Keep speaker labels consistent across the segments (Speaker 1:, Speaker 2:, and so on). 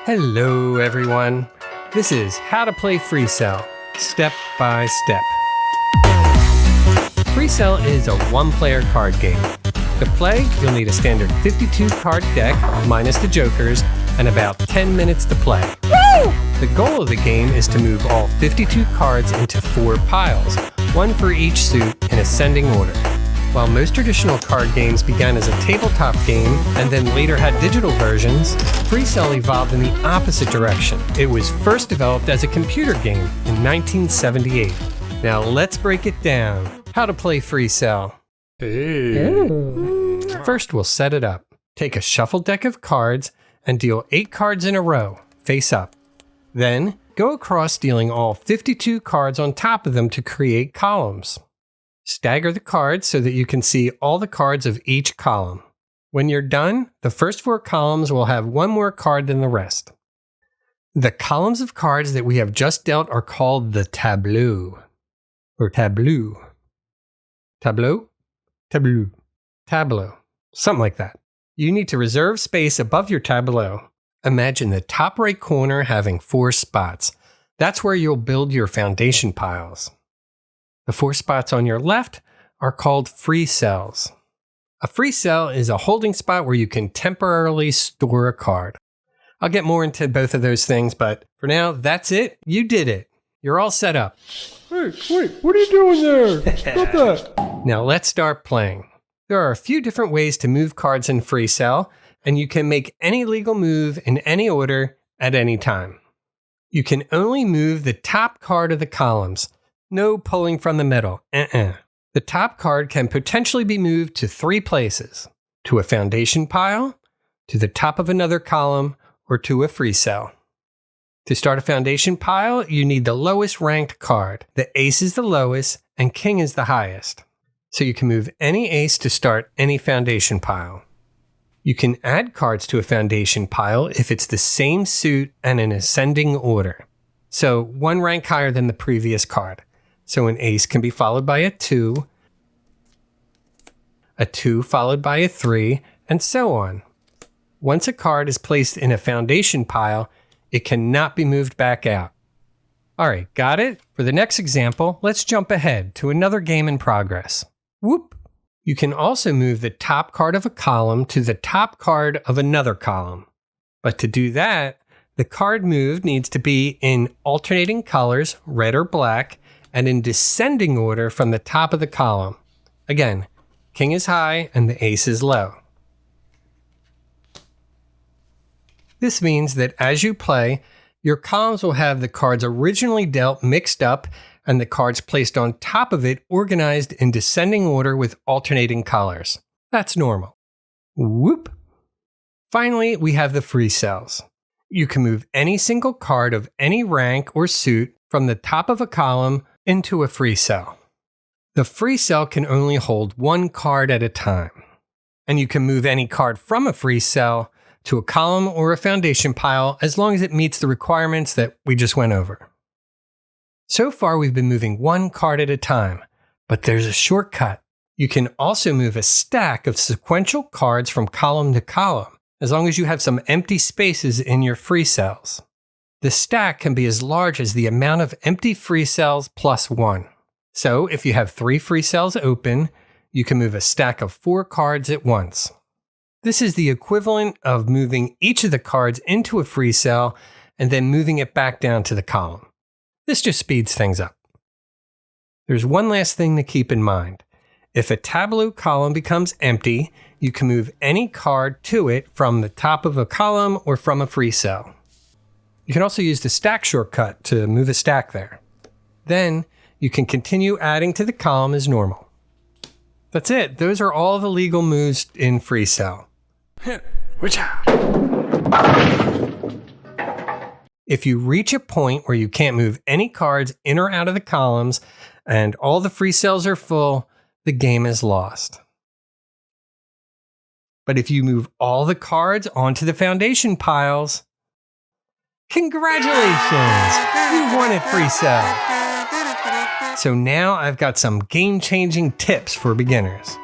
Speaker 1: Hello everyone, this is How to Play FreeCell, Step by Step. FreeCell is a one-player card game. To play, you'll need a standard 52-card deck, minus the jokers, and about 10 minutes to play. Woo! The goal of the game is to move all 52 cards into 4 piles, one for each suit in ascending order. While most traditional card games began as a tabletop game and then later had digital versions, FreeCell evolved in the opposite direction. It was first developed as a computer game in 1978. Now let's break it down. How to play FreeCell. First, we'll set it up. Take a shuffle deck of cards and deal 8 cards in a row, face up. Then, go across dealing all 52 cards on top of them to create columns. Stagger the cards so that you can see all the cards of each column. When you're done, the first 4 columns will have one more card than the rest. The columns of cards that we have just dealt are called the tableau, or tableau. Tableau? Tableau. Tableau. Something like that. You need to reserve space above your tableau. Imagine the top right corner having 4 spots. That's where you'll build your foundation piles. The 4 spots on your left are called free cells. A free cell is a holding spot where you can temporarily store a card. I'll get more into both of those things, but for now, that's it. You did it. You're all set up.
Speaker 2: Hey, wait, what are you doing there? Stop that.
Speaker 1: Now let's start playing. There are a few different ways to move cards in FreeCell, and you can make any legal move in any order at any time. You can only move the top card of the columns. No pulling from the middle. The top card can potentially be moved to 3 places. To a foundation pile, to the top of another column, or to a free cell. To start a foundation pile, you need the lowest ranked card. The ace is the lowest, and king is the highest. So you can move any ace to start any foundation pile. You can add cards to a foundation pile if it's the same suit and in ascending order. So 1 rank higher than the previous card. So an ace can be followed by a 2 followed by a 3, and so on. Once a card is placed in a foundation pile, it cannot be moved back out. Alright, got it? For the next example, let's jump ahead to another game in progress. Whoop! You can also move the top card of a column to the top card of another column. But to do that, the card moved needs to be in alternating colors, red or black, and in descending order from the top of the column. Again, king is high and the ace is low. This means that as you play, your columns will have the cards originally dealt mixed up and the cards placed on top of it organized in descending order with alternating colors. That's normal. Whoop! Finally, we have the free cells. You can move any single card of any rank or suit from the top of a column into a free cell. The free cell can only hold 1 card at a time, and you can move any card from a free cell to a column or a foundation pile as long as it meets the requirements that we just went over. So far, we've been moving 1 card at a time, but there's a shortcut. You can also move a stack of sequential cards from column to column, as long as you have some empty spaces in your free cells. The stack can be as large as the amount of empty free cells plus 1. So if you have 3 free cells open, you can move a stack of 4 cards at once. This is the equivalent of moving each of the cards into a free cell and then moving it back down to the column. This just speeds things up. There's one last thing to keep in mind. If a tableau column becomes empty, you can move any card to it from the top of a column or from a free cell. You can also use the stack shortcut to move a stack there. Then you can continue adding to the column as normal. That's it. Those are all the legal moves in FreeCell. If you reach a point where you can't move any cards in or out of the columns and all the free cells are full, the game is lost. But if you move all the cards onto the foundation piles, congratulations! You won at FreeCell! So now I've got some game-changing tips for beginners.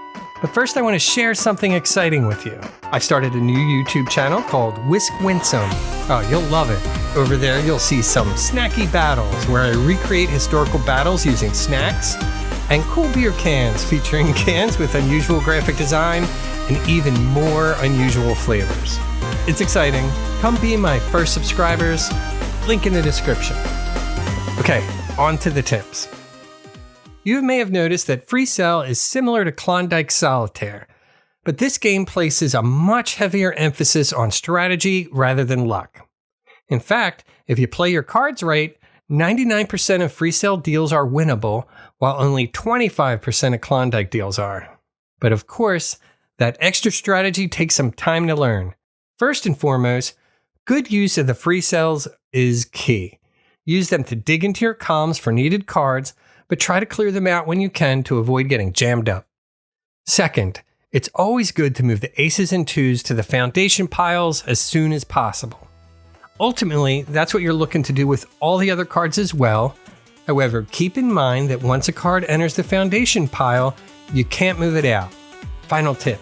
Speaker 1: But first I want to share something exciting with you. I started a new YouTube channel called Whisk Winsome. Oh, you'll love it. Over there you'll see some snacky battles where I recreate historical battles using snacks, and cool beer cans featuring cans with unusual graphic design and even more unusual flavors. It's exciting. Come be my first subscribers. Link in the description. Okay, on to the tips. You may have noticed that FreeCell is similar to Klondike Solitaire, but this game places a much heavier emphasis on strategy rather than luck. In fact, if you play your cards right, 99% of FreeCell deals are winnable, while only 25% of Klondike deals are. But of course, that extra strategy takes some time to learn. First and foremost, good use of the FreeCells is key. Use them to dig into your columns for needed cards, but try to clear them out when you can to avoid getting jammed up. Second, it's always good to move the aces and twos to the foundation piles as soon as possible. Ultimately, that's what you're looking to do with all the other cards as well. However, keep in mind that once a card enters the foundation pile, you can't move it out. Final tip: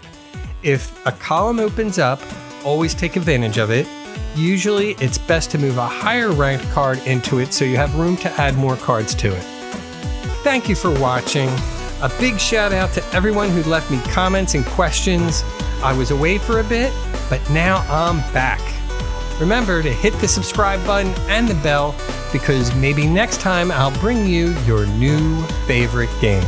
Speaker 1: if a column opens up, always take advantage of it. Usually, it's best to move a higher ranked card into it so you have room to add more cards to it. Thank you for watching. A big shout out to everyone who left me comments and questions. I was away for a bit, but now I'm back. Remember to hit the subscribe button and the bell, because maybe next time I'll bring you your new favorite game.